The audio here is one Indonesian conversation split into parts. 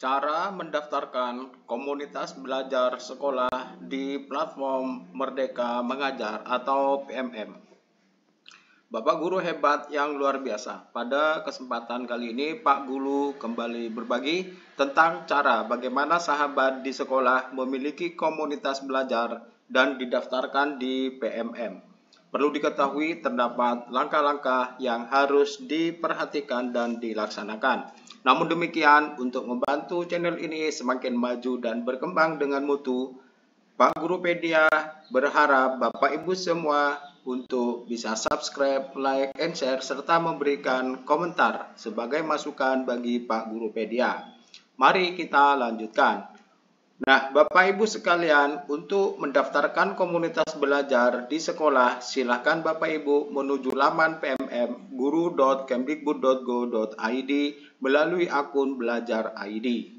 Cara mendaftarkan komunitas belajar sekolah di platform Merdeka Mengajar atau PMM. Bapak Guru hebat yang luar biasa. Pada kesempatan kali ini Pak Guru kembali berbagi tentang cara bagaimana sahabat di sekolah memiliki komunitas belajar dan didaftarkan di PMM. Perlu diketahui terdapat langkah-langkah yang harus diperhatikan dan dilaksanakan. Namun demikian, untuk membantu channel ini semakin maju dan berkembang dengan mutu, Pak Gurupedia berharap Bapak Ibu semua untuk bisa subscribe, like, and share, serta memberikan komentar sebagai masukan bagi Pak Gurupedia. Mari kita lanjutkan. Nah, Bapak Ibu sekalian, untuk mendaftarkan komunitas belajar di sekolah, silakan Bapak Ibu menuju laman PMM guru.kemdikbud.go.id melalui akun Belajar ID.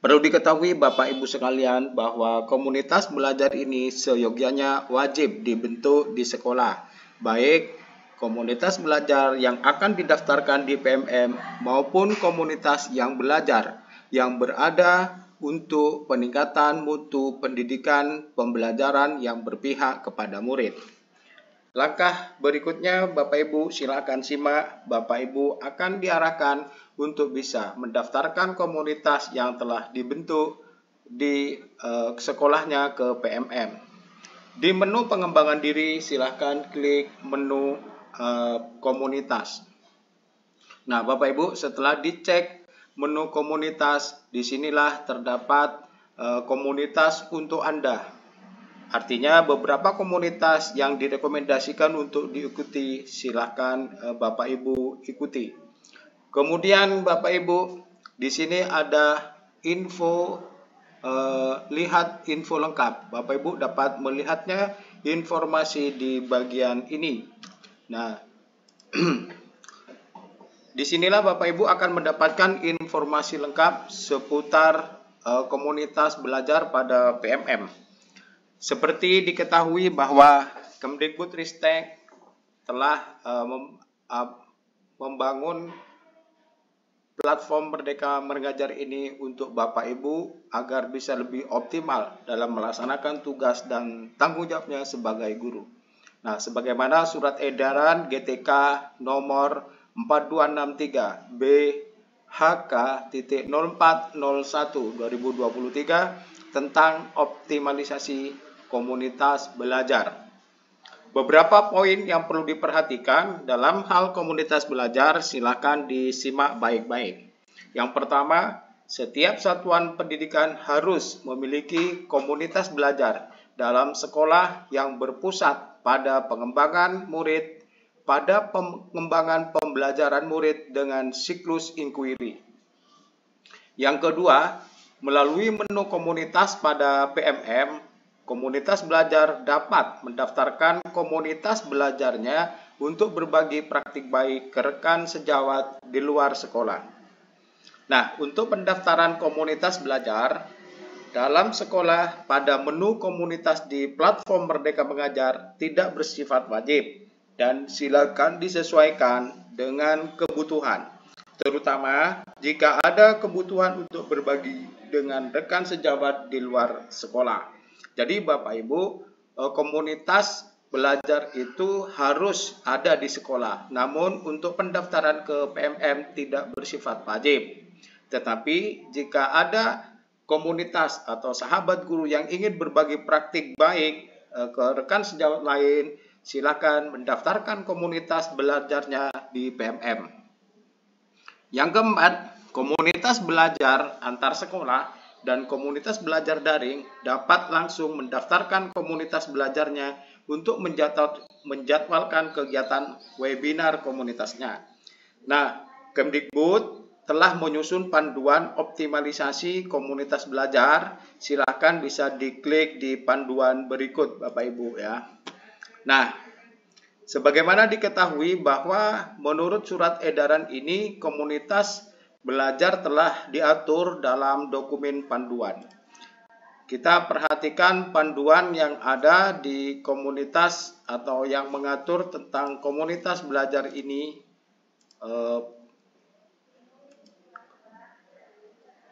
Perlu diketahui Bapak Ibu sekalian bahwa komunitas belajar ini seyogyanya wajib dibentuk di sekolah, baik komunitas belajar yang akan didaftarkan di PMM maupun komunitas yang belajar yang berada untuk peningkatan mutu pendidikan pembelajaran yang berpihak kepada murid. Langkah berikutnya Bapak Ibu silakan simak. Bapak Ibu akan diarahkan untuk bisa mendaftarkan komunitas yang telah dibentuk di sekolahnya ke PMM. Di menu pengembangan diri silakan klik menu komunitas. Nah, Bapak Ibu setelah dicek menu komunitas, disinilah terdapat komunitas untuk Anda. Artinya beberapa komunitas yang direkomendasikan untuk diikuti, silakan Bapak Ibu ikuti. Kemudian Bapak Ibu, di sini ada info, lihat info lengkap. Bapak Ibu dapat melihatnya informasi di bagian ini. Nah, disinilah Bapak Ibu akan mendapatkan informasi lengkap seputar komunitas belajar pada PMM. Seperti diketahui bahwa Kemdikbudristek telah membangun platform Merdeka Mengajar ini untuk Bapak Ibu agar bisa lebih optimal dalam melaksanakan tugas dan tanggung jawabnya sebagai guru. Nah, sebagaimana surat edaran GTK nomor 4263 BHK.0401/2023 tentang optimalisasi komunitas belajar. Beberapa poin yang perlu diperhatikan dalam hal komunitas belajar silakan disimak baik-baik. Yang pertama, setiap satuan pendidikan harus memiliki komunitas belajar dalam sekolah yang berpusat pada pengembangan murid, pada pengembangan pembelajaran murid dengan siklus inquiry. Yang kedua, melalui menu komunitas pada PMM, komunitas belajar dapat mendaftarkan komunitas belajarnya untuk berbagi praktik baik ke rekan sejawat di luar sekolah. Nah, untuk pendaftaran komunitas belajar dalam sekolah pada menu komunitas di platform Merdeka Mengajar tidak bersifat wajib dan silakan disesuaikan dengan kebutuhan, terutama jika ada kebutuhan untuk berbagi dengan rekan sejawat di luar sekolah. Jadi Bapak Ibu, komunitas belajar itu harus ada di sekolah. Namun untuk pendaftaran ke PMM tidak bersifat wajib. Tetapi jika ada komunitas atau sahabat guru yang ingin berbagi praktik baik ke rekan sejawat lain, silakan mendaftarkan komunitas belajarnya di PMM. Yang keempat, komunitas belajar antar sekolah dan komunitas belajar daring dapat langsung mendaftarkan komunitas belajarnya untuk menjadwalkan kegiatan webinar komunitasnya. Nah, Kemdikbud telah menyusun panduan optimalisasi komunitas belajar. Silakan bisa diklik di panduan berikut Bapak Ibu ya. Nah, sebagaimana diketahui bahwa menurut surat edaran ini komunitas belajar telah diatur dalam dokumen panduan. Kita perhatikan panduan yang ada di komunitas atau yang mengatur tentang komunitas belajar ini.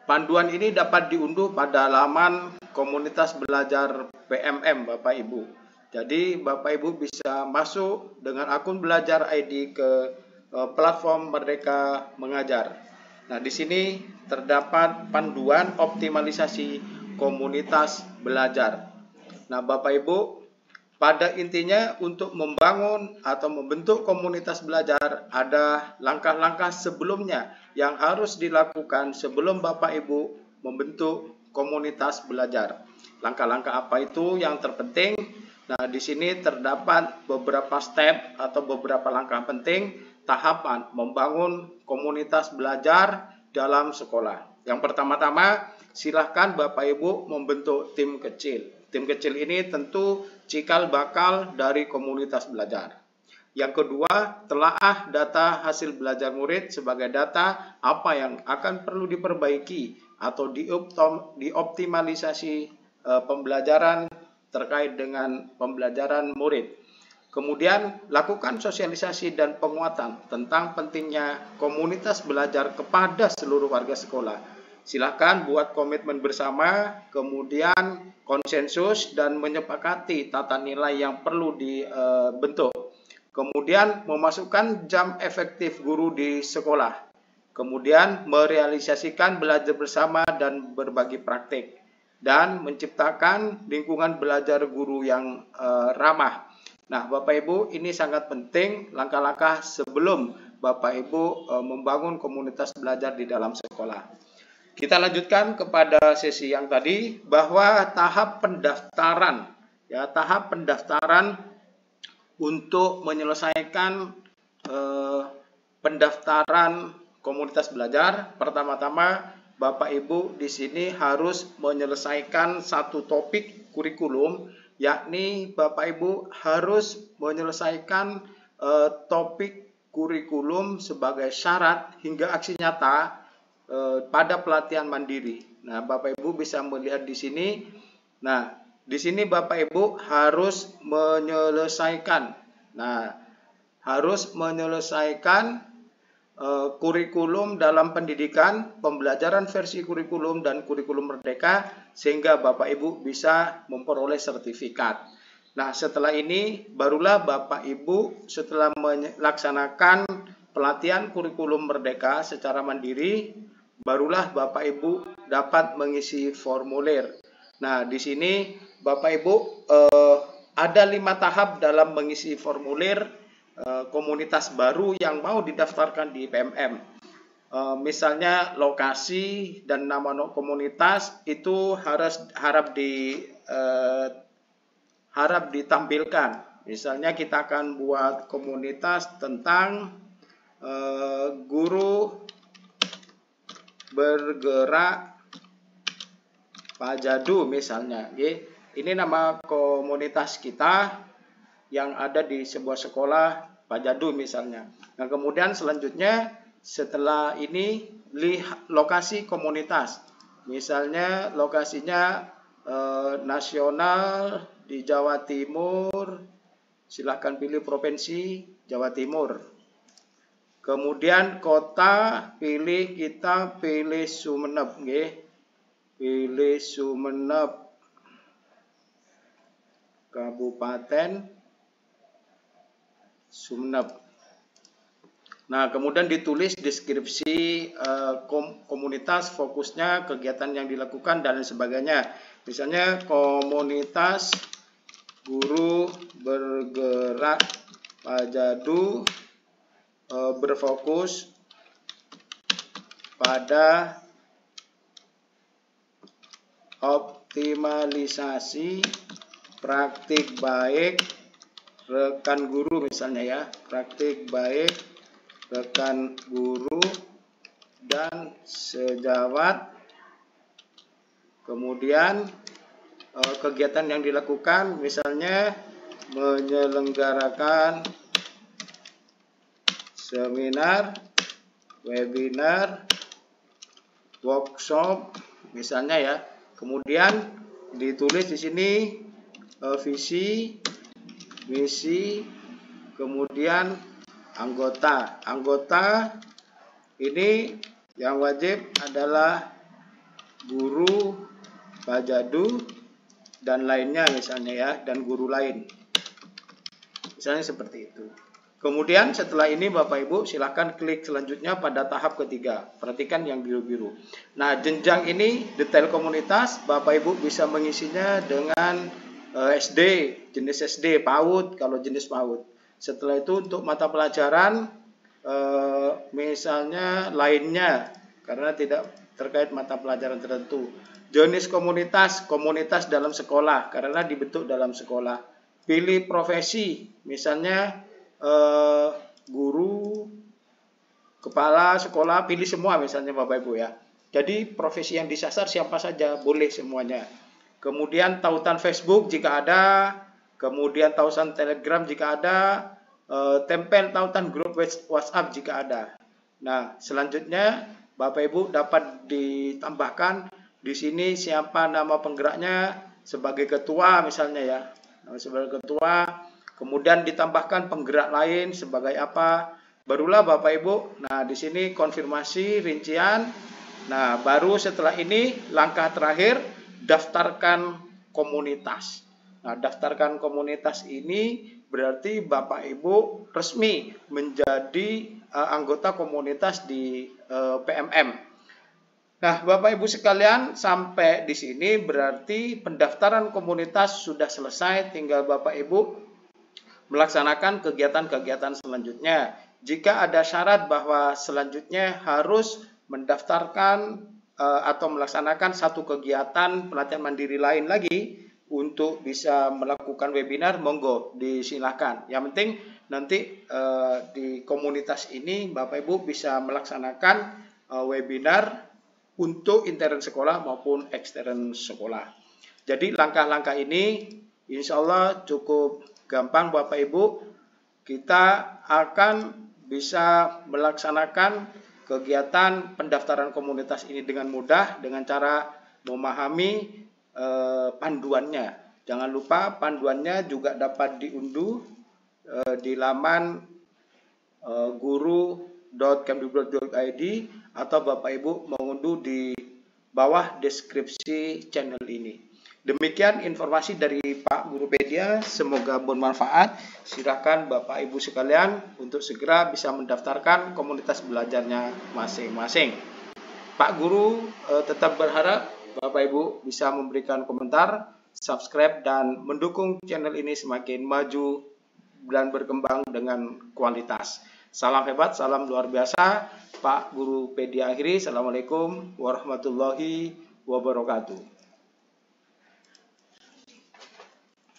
Panduan ini dapat diunduh pada laman komunitas belajar PMM Bapak Ibu. Jadi Bapak Ibu bisa masuk dengan akun Belajar ID ke platform Merdeka Mengajar. Nah, di sini terdapat panduan optimalisasi komunitas belajar. Nah, Bapak Ibu, pada intinya untuk membangun atau membentuk komunitas belajar ada langkah-langkah sebelumnya yang harus dilakukan sebelum Bapak Ibu membentuk komunitas belajar. Langkah-langkah apa itu yang terpenting? Nah, di sini terdapat beberapa step atau beberapa langkah penting tahapan membangun komunitas belajar dalam sekolah. Yang pertama-tama, silahkan Bapak Ibu membentuk tim kecil. Tim kecil ini tentu cikal bakal dari komunitas belajar. Yang kedua, telaah data hasil belajar murid sebagai data apa yang akan perlu diperbaiki atau dioptimalisasi pembelajaran terkait dengan pembelajaran murid. Kemudian, lakukan sosialisasi dan penguatan tentang pentingnya komunitas belajar kepada seluruh warga sekolah. Silakan buat komitmen bersama, kemudian konsensus dan menyepakati tata nilai yang perlu dibentuk. Kemudian memasukkan jam efektif guru di sekolah. Kemudian merealisasikan belajar bersama dan berbagi praktik. Dan menciptakan lingkungan belajar guru yang ramah. Nah, Bapak Ibu, ini sangat penting langkah-langkah sebelum Bapak Ibu membangun komunitas belajar di dalam sekolah. Kita lanjutkan kepada sesi yang tadi bahwa tahap pendaftaran untuk menyelesaikan pendaftaran komunitas belajar. Pertama-tama Bapak Ibu di sini harus menyelesaikan satu topik kurikulum, yakni Bapak Ibu harus menyelesaikan topik kurikulum sebagai syarat hingga aksi nyata pada pelatihan mandiri. Nah, Bapak Ibu bisa melihat di sini. Nah, di sini Bapak Ibu harus menyelesaikan. Nah, harus menyelesaikan kurikulum dalam pendidikan, pembelajaran versi kurikulum dan kurikulum merdeka sehingga Bapak Ibu bisa memperoleh sertifikat. Nah, setelah ini barulah Bapak Ibu setelah melaksanakan pelatihan kurikulum merdeka secara mandiri, barulah Bapak Ibu dapat mengisi formulir. Nah, di sini Bapak Ibu ada 5 tahap dalam mengisi formulir komunitas baru yang mau didaftarkan di PMM. Misalnya lokasi dan nama komunitas itu harap ditampilkan. Misalnya kita akan buat komunitas tentang guru bergerak Pajadu misalnya. Ini nama komunitas kita yang ada di sebuah sekolah Pajadu misalnya. Nah, kemudian selanjutnya setelah ini lihat lokasi komunitas. Misalnya lokasinya nasional di Jawa Timur. Silahkan pilih provinsi Jawa Timur. Kemudian kota kita pilih Sumeneb, pilih Sumeneb. Kabupaten Sumeneb. Nah, kemudian ditulis deskripsi komunitas, fokusnya, kegiatan yang dilakukan dan sebagainya. Misalnya komunitas guru bergerak Pajadu berfokus pada optimalisasi praktik baik rekan guru misalnya ya, praktik baik rekan guru dan sejawat. Kemudian kegiatan yang dilakukan misalnya menyelenggarakan seminar, webinar, workshop misalnya ya. Kemudian ditulis di sini visi, misi, kemudian anggota. Anggota ini yang wajib adalah guru, Pak Jadu, dan lainnya misalnya ya, dan guru lain. Misalnya seperti itu. Kemudian setelah ini Bapak Ibu silakan klik selanjutnya pada tahap ketiga. Perhatikan yang biru-biru. Nah, jenjang ini detail komunitas, Bapak Ibu bisa mengisinya dengan SD, jenis SD, PAUD kalau jenis PAUD. Setelah itu untuk mata pelajaran misalnya lainnya karena tidak terkait mata pelajaran tertentu. Jenis komunitas, komunitas dalam sekolah karena dibentuk dalam sekolah. Pilih profesi, misalnya guru, kepala sekolah, pilih semua misalnya Bapak Ibu ya. Jadi profesi yang disasar siapa saja, boleh semuanya. Kemudian tautan Facebook jika ada, kemudian tautan Telegram jika ada, tempel tautan grup WhatsApp jika ada. Nah, selanjutnya Bapak Ibu dapat ditambahkan di sini siapa nama penggeraknya sebagai ketua misalnya ya. Sebagai ketua, kemudian ditambahkan penggerak lain sebagai apa? Barulah Bapak Ibu. Nah, di sini konfirmasi rincian. Nah, baru setelah ini langkah terakhir daftarkan komunitas. Nah, daftarkan komunitas ini berarti Bapak Ibu resmi menjadi anggota komunitas di PMM. Nah, Bapak Ibu sekalian, sampai di sini berarti pendaftaran komunitas sudah selesai, tinggal Bapak Ibu melaksanakan kegiatan-kegiatan selanjutnya. Jika ada syarat bahwa selanjutnya harus mendaftarkan atau melaksanakan satu kegiatan pelatihan mandiri lain lagi untuk bisa melakukan webinar, monggo disilakan. Yang penting nanti di komunitas ini Bapak Ibu bisa melaksanakan webinar untuk intern sekolah maupun ekstern sekolah. Jadi langkah-langkah ini insya Allah cukup gampang Bapak Ibu. Kita akan bisa melaksanakan kegiatan pendaftaran komunitas ini dengan mudah dengan cara memahami panduannya. Jangan lupa panduannya juga dapat diunduh di laman guru.kemdikbud.id atau Bapak Ibu mengunduh di bawah deskripsi channel ini. Demikian informasi dari Pak Gurupedia, semoga bermanfaat. Silakan Bapak Ibu sekalian untuk segera bisa mendaftarkan komunitas belajarnya masing-masing. Pak Guru tetap berharap Bapak Ibu bisa memberikan komentar, subscribe, dan mendukung channel ini semakin maju dan berkembang dengan kualitas. Salam hebat, salam luar biasa. Pak Gurupedia akhiri. Assalamualaikum warahmatullahi wabarakatuh.